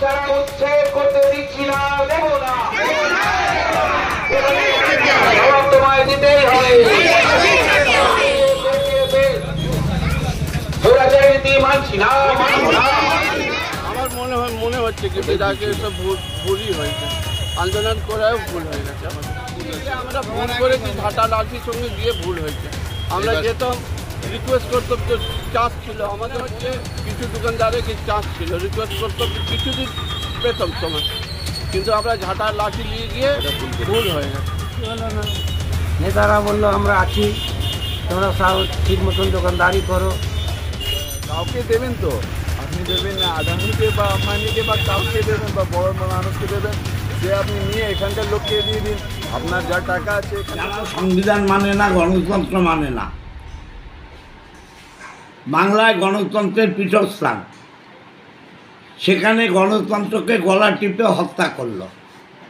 ছাড়া উচ্ছেদ করতে দিচ্ছি না, দেব না। জবাব তোমায় দিতেই হবে। মানছি না, মানব না। আমার মনে হচ্ছে কি বিধায়কের সব ভুলই হয়েছে, আন্দোলন করাও ভুল হয়ে গেছে আমাদের। আমরা ভুল করেছি, ঝাঁটা লাঠির সঙ্গে গিয়ে ভুল হয়েছে। আমরা যেতাম রিকোয়েস্ট করতাম, তো চাষ ছিল আমাদের, হচ্ছে কিছু দোকানদারের কি চাষ ছিল, রিকোয়েস্ট করতাম কিছুদিন পেতাম সময়, কিন্তু আমরা ঝাঁটা লাঠি নিয়ে গিয়ে ভুল হয়ে গেছে। নেতারা বললো আমরা আছি, তোমরা সব ঠিক মতন দোকানদারি করো। কাউকে দেবেন তো, আপনি দেবেন না আদানিকে বা আম্বানিকে বা কাউকে দেবেন বা বড় মানুষকে দেবেন, যে আপনি নিয়ে এখানকার লোককে দিয়ে দিন, আপনার যা টাকা আছে। সংবিধান মানে না, গণতন্ত্র মানে না। বাংলায় গণতন্ত্রের পীঠস্থান, সেখানে গণতন্ত্রকে গলা টিপে হত্যা করলো।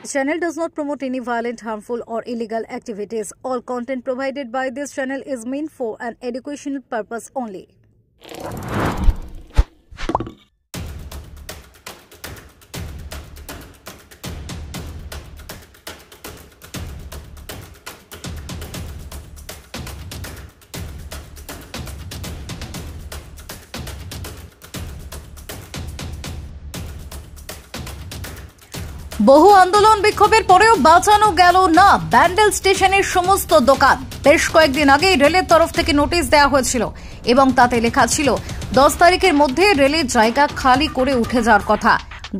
This channel does not promote any violent, harmful or illegal activities. All content provided by this channel is meant for an educational purpose only. বহু আন্দোলন বিক্ষোভের পরেও বাঁচানো গেল না ব্যান্ডেল স্টেশনের সমস্ত দোকান। বেশ কয়েকদিন আগে রেলের তরফ থেকে নোটিশ দেওয়া হয়েছিল এবং তাতে লেখা ছিল 10 তারিখের মধ্যে রেলের জায়গা খালি করে উঠে যাওয়ার কথা।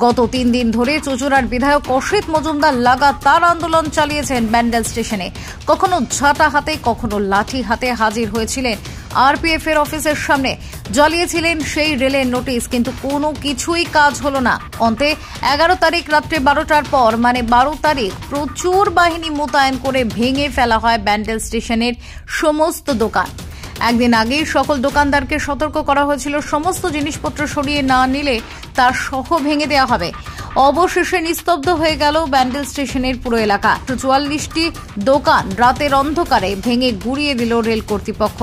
গত 3 দিন ধরে চুঁচুড়ার বিধায়ক অসিত মজুমদার লাগাতার আন্দোলন চালিয়েছেন ব্যান্ডেল স্টেশনে। কখনো ঝাঁটা হাতে, কখনো লাঠি হাতে হাজির হয়েছিলেন আরপিএফ এর অফিসের সামনে, জ্বালিয়েছিলেন সেই রেলের নোটিশ, কিন্তু কোনো কিছুই কাজ হলো না। অন্তে 11 তারিখ রাত্রে 12টার পর, মানে 12 তারিখ, প্রচুর বাহিনী মোতায়েন করে ভেঙে ফেলা হয় ব্যান্ডেল স্টেশনের সমস্ত দোকান। একদিন আগেই সকল দোকানদারকে সতর্ক করা হয়েছিল, সমস্ত জিনিসপত্র সরিয়ে না নিলে তা সহ ভেঙে দেওয়া হবে। অবশেষে নিস্তব্ধ হয়ে গেল ব্যান্ডেল স্টেশনের পুরো এলাকা। 44টি দোকান রাতের অন্ধকারে ভেঙে গুড়িয়ে দিল রেল কর্তৃপক্ষ।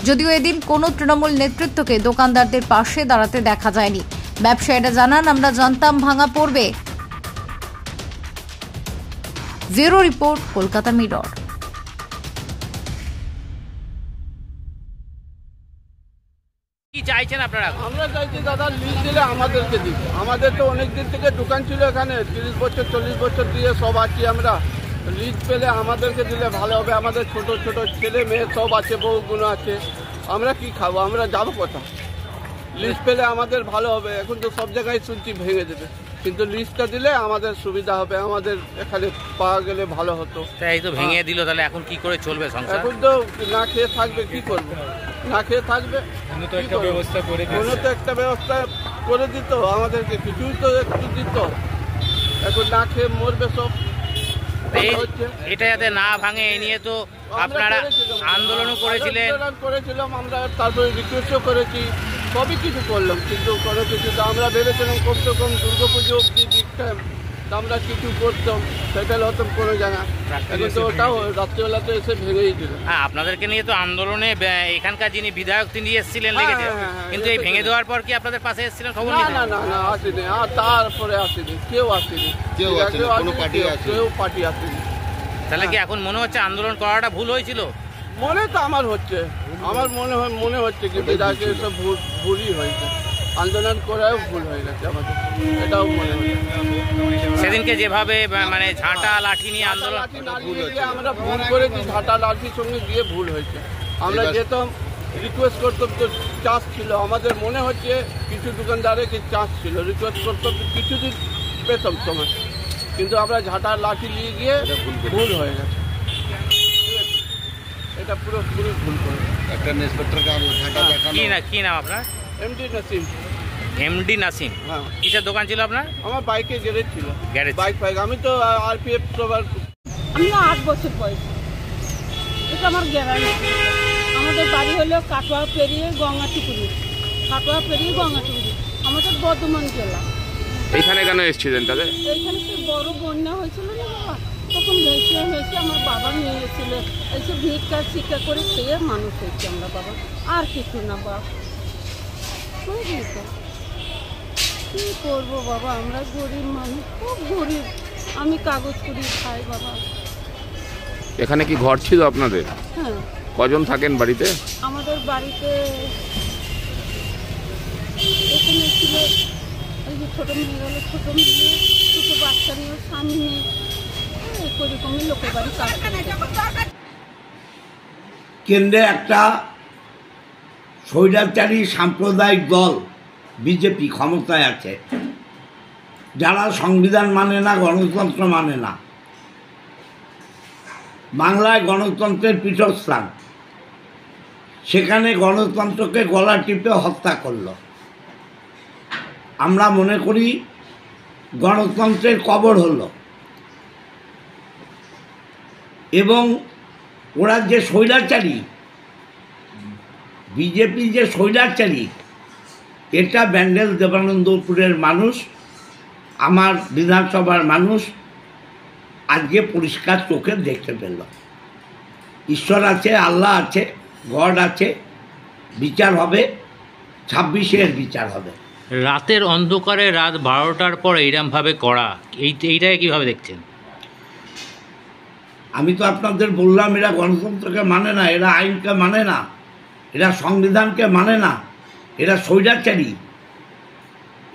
যদিও এদিন কোনো তৃণমূল নেতৃত্বকে দোকানদারদের পাশে দাঁড়াতে দেখা যায়নি। ব্যবসায়ীরা জানান, আমরা জানতাম ভাঙা পড়বে। Bureau report, Kolkata mirror. কি চাইছেন আপনারা? আমরা চাইছি দাদা লিজ দিলে আমাদেরকে দিন। আমাদের তো অনেক দিন থেকে দোকান ছিল এখানে, 30 বছর 40 বছর দিয়ে সব আছি আমরা। লিজ পেলে আমাদেরকে দিলে ভালো হবে। আমাদের ছোট ছোট ছেলে মেয়ে সব আছে, বউগুলো আছে, আমরা কি খাবো, আমরা যাবো কোথাও? লিজ পেলে আমাদের ভালো হবে। এখন তো সব জায়গায় শুনছি ভেঙে দেবে, কিন্তু লিজটা দিলে আমাদের সুবিধা হবে, আমাদের এখানে পাওয়া গেলে ভালো হতো। তাই তো ভেঙে দিল, তাহলে এখন কি করে চলবে সংসার? এখন তো না খেয়ে থাকবে, কি করবো? না খেয়ে থাকবে, কোনো তো একটা ব্যবস্থা করে দিত আমাদেরকে, কিছুই তো একটু দিত। এখন না খেয়ে মরবে সব। এটা যাতে না ভাঙে এ নিয়ে তো আপনারা আন্দোলনও করেছিলাম আমরা, তারপরে রিকোয়েস্টও করেছি, সবই কিছু করলাম, কিন্তু কোনো কিছু তো আমরা ভেবেছিলাম কমসে কম দুর্গাপুজো অব্দি দিকটা আমরা কিছু করতাম, সেটা হতাম কোনো জায়গা। এখন তো ওটাও রাত্রিবেলা তো এসে ভেঙেই দিল। হ্যাঁ, আপনাদেরকে নিয়ে তো আন্দোলনে এখানকার যিনি বিধায়ক তিনি এসেছিলেন, লেগেছে, কিন্তু এই ভেঙে দেওয়ার পর কি আপনাদের পাশে এসেছিলেন? খবর না না না না, আসেনি। আর তারপরে আসেনি, কেউ আসেনি, কেউ পার্টি আসেনি। তাহলে কি এখন মনে হচ্ছে আন্দোলন করাটা ভুল হয়েছিল? মনে তো আমার হচ্ছে, আমার মনে হচ্ছে কি বিধায়কের সব ভুলই হয়েছে, আন্দোলন করাও ভুল হয়ে গেছে আমাদের, এটাও মনে হচ্ছে। সেদিনকে যেভাবে মানে ঝাঁটা লাঠি নিয়ে আন্দোলন, আমরা ভুল করেছি, ঝাঁটা লাঠির সঙ্গে গিয়ে ভুল হয়েছে। আমরা যেতাম রিকোয়েস্ট করতাম, তো চাষ ছিল আমাদের, মনে হচ্ছে কিছু দোকানদারের কি চাষ ছিল, রিকোয়েস্ট করতাম কিছুদিন পেতাম সময়, কিন্তু আমরা ঝাঁটা লাঠি নিয়ে গিয়ে ভুল হয়ে গেছে। এটা পুরোপুরি ভুল করে একটা ইন্সপেক্টরকে কি নাম আপনার? এমডি নাসিম। এমডি নাসিম, হ্যাঁ। কিসের দোকান ছিল আপনার? আমার বাইকের গ্যারেজ ছিল, গ্যারেজ বাইক। আমি তো আরপিএফ সবার। আমি 8 বছর বয়স, এটা আমার গ্যারান্টি। আমাদের বাড়ি হলো কাটোয়া পেরিয়ে গঙ্গাটুকুরি, আমাদের বর্ধমান জেলা। এইখানে কেন এসেছিলেন তাহলে? এইখানে তো বড় বন্যা হয়েছিল না বাবা, তখন ভেসে আমার বাবা নিয়ে এসেছিল, এসে ভিক্ষা শিক্ষা করে খেয়ে মানুষ হয়েছে আমরা বাবা, আর কিছু না বাবা। কি করবো বাবা, আমরা গরিব মানুষ, খুব গরিব। আমি কাগজ করি খাই বাবা। এখানে কি ঘর ছিল আপনাদের? হ্যাঁ, কজন থাকেন বাড়িতে? আমাদের বাড়িতে এখানে ছিল ওই যে ছোটো মেয়ে গেল, ছোটো মেয়ে, দুটো বাচ্চা নিয়ে, স্বামী নেই, এরকমই লোকের বাড়ি কাজ করে। কেন্দ্রে একটা স্বৈরাচারী সাম্প্রদায়িক দল বিজেপি ক্ষমতায় আছে, যারা সংবিধান মানে না, গণতন্ত্র মানে না। বাংলায় গণতন্ত্রের পীঠস্থান, সেখানে গণতন্ত্রকে গলা টিপে হত্যা করল। আমরা মনে করি গণতন্ত্রের কবর হলো, এবং ওরা যে স্বৈরাচারী, বিজেপি যে স্বৈরাচারী, এটা ব্যান্ডেল দেবানন্দপুরের মানুষ, আমার বিধানসভার মানুষ আজকে পরিষ্কার চোখে দেখতে পেল। ঈশ্বর আছে, আল্লাহ আছে, গড আছে, বিচার হবে, 26-এর বিচার হবে। রাতের অন্ধকারে রাত 12টার পর এইরকমভাবে করা, এইটাকে কীভাবে দেখছেন? আমি তো আপনাদের বললাম, এরা গণতন্ত্রকে মানে না, এরা আইনকে মানে না, এরা সংবিধানকে মানে না, এরা স্বৈরাচারী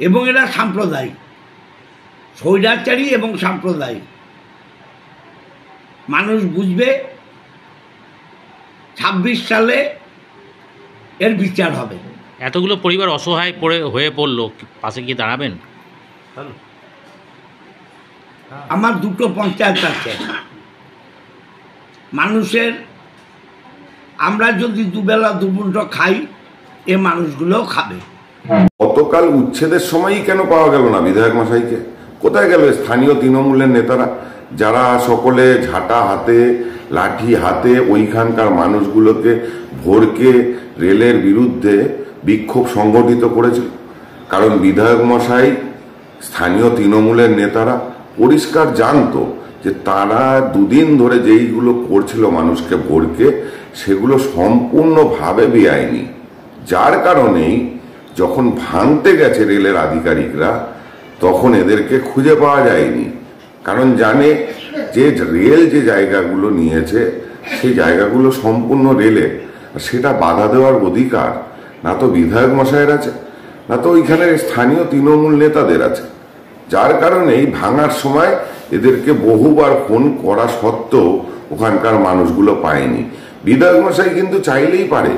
এবং এরা সাম্প্রদায়িক। স্বৈরাচারী এবং সাম্প্রদায়িক মানুষ বুঝবে 26 সালে এর বিচার হবে। এতগুলো পরিবার অসহায় হয়ে পড়লো, পাশে কি দাঁড়াবেন? আমার দুটো পঞ্চায়েত আছে, মানুষের, আমরা যদি দুবেলা দুমুঠো খাই, এ মানুষগুলোও খাবে। গতকাল উচ্ছেদের সময়ই কেন পাওয়া গেল না বিধায়ক মশাইকে? কোথায় গেল স্থানীয় তৃণমূলের নেতারা, যারা সকলে ঝাঁটা হাতে, লাঠি হাতে ওইখানকার মানুষগুলোকে ভোরকে রেলের বিরুদ্ধে বিক্ষোভ সংগঠিত করেছিল? কারণ বিধায়ক মশাই, স্থানীয় তৃণমূলের নেতারা পরিষ্কার জানতো যে তারা দুদিন ধরে যেইগুলো করছিল মানুষকে ভোরকে, সেগুলো সম্পূর্ণভাবে বেআইনি। যার কারণেই যখন ভাঙতে গেছে রেলের আধিকারিকরা, তখন এদেরকে খুঁজে পাওয়া যায়নি। কারণ জানে যে রেল যে জায়গাগুলো নিয়েছে, সেই জায়গাগুলো সম্পূর্ণ রেলের, সেটা বাধা দেওয়ার অধিকার না তো বিধায়ক মশাইয়ের আছে, না তো ওইখানের স্থানীয় তৃণমূল নেতাদের আছে। যার কারণেই ভাঙার সময় এদেরকে বহুবার ফোন করা সত্ত্বেও ওখানকার মানুষগুলো পায়নি। বিধায়ক মশাই কিন্তু চাইলেই পারে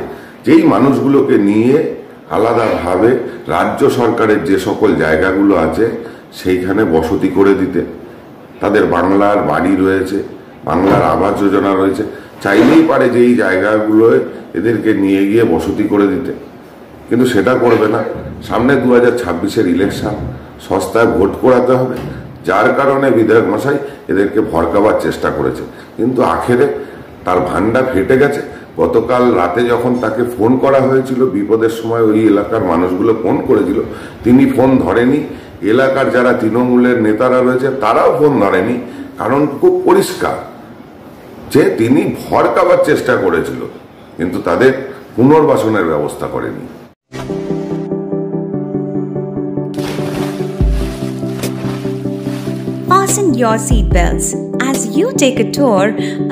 যেই মানুষগুলোকে নিয়ে আলাদাভাবে রাজ্য সরকারের যে সকল জায়গাগুলো আছে সেইখানে বসতি করে দিতে। তাদের বাংলার বাড়ি রয়েছে, বাংলার আবাস যোজনা রয়েছে, চাইলেই পারে যে এই জায়গাগুলোয় এদেরকে নিয়ে গিয়ে বসতি করে দিতে, কিন্তু সেটা করবে না। সামনে 2026-এর ইলেকশন, সস্তায় ভোট করাতে হবে, যার কারণে বিধায়ক মশাই এদেরকে ভড়কাবার চেষ্টা করেছে, কিন্তু আখেরে তার ভান্ডা ফেটে গেছে। গতকাল রাতে যখন তাকে ফোন করা হয়েছিল, বিপদের সময় ওই এলাকার মানুষগুলো ফোন করেছিল, তিনি ফোন ধরেনি। এলাকার যারা তৃণমূলের নেতারা রয়েছে তারাও ফোন ধরেনি, কারণ খুব পরিষ্কার যে তিনি ভড়কাবার চেষ্টা করেছিল, কিন্তু তাদের পুনর্বাসনের ব্যবস্থা করেনি। Fasten your seatbelts as you take a tour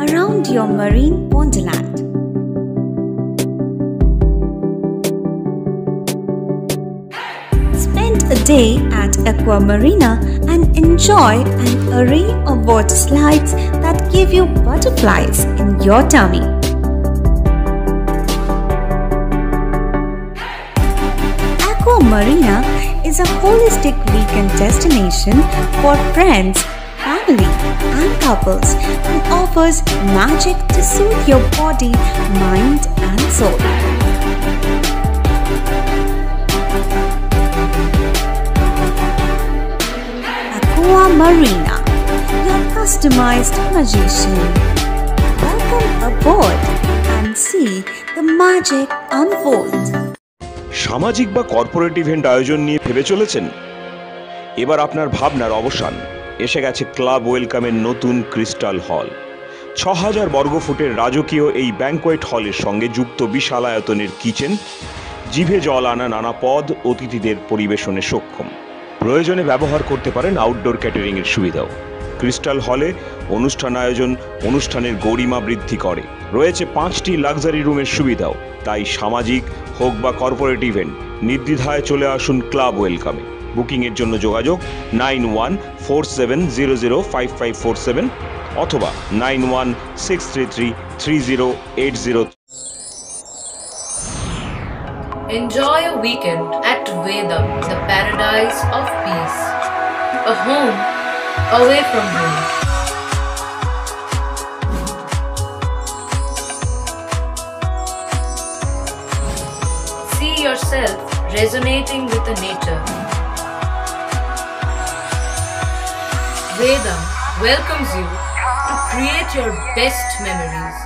around your marine wonderland. Spend a day at Aqua Marina and enjoy an array of water slides that give you butterflies in your tummy. Aqua Marina is a holistic weekend destination for friends, family, and couples and offers magic to soothe your body, mind, and soul. Aqua Marina, your customized magician. Welcome aboard and see the magic unfold. সামাজিক বা corporate event আয়োজন নিয়ে ভেবে চলেছেন? এবার আপনার ভাবনার অবসান। এসে গেছে ক্লাব ওয়েলকামের নতুন ক্রিস্টাল হল। 6000 বর্গফুটের রাজকীয় এই ব্যাংকোয়েট হলের সঙ্গে যুক্ত বিশাল আয়তনের কিচেন, জিভে জল আনা নানা পদ অতিথিদের পরিবেশনে সক্ষম। প্রয়োজনে ব্যবহার করতে পারেন আউটডোর ক্যাটারিংয়ের সুবিধাও। ক্রিস্টাল হলে অনুষ্ঠান আয়োজন অনুষ্ঠানের গরিমা বৃদ্ধি করে। রয়েছে 5টি লাক্সারি রুমের সুবিধাও। তাই সামাজিক হোক বা কর্পোরেট ইভেন্ট নির্দ্বিধায় চলে আসুন ক্লাব ওয়েলকামে। বুকিংয়ের জন্য যোগাযোগ 9147005547 অথবা 9163333080। Enjoy a weekend at Vedam, the paradise of peace. A home away from home. See yourself resonating with the nature. Vedam welcomes you to create your best memories.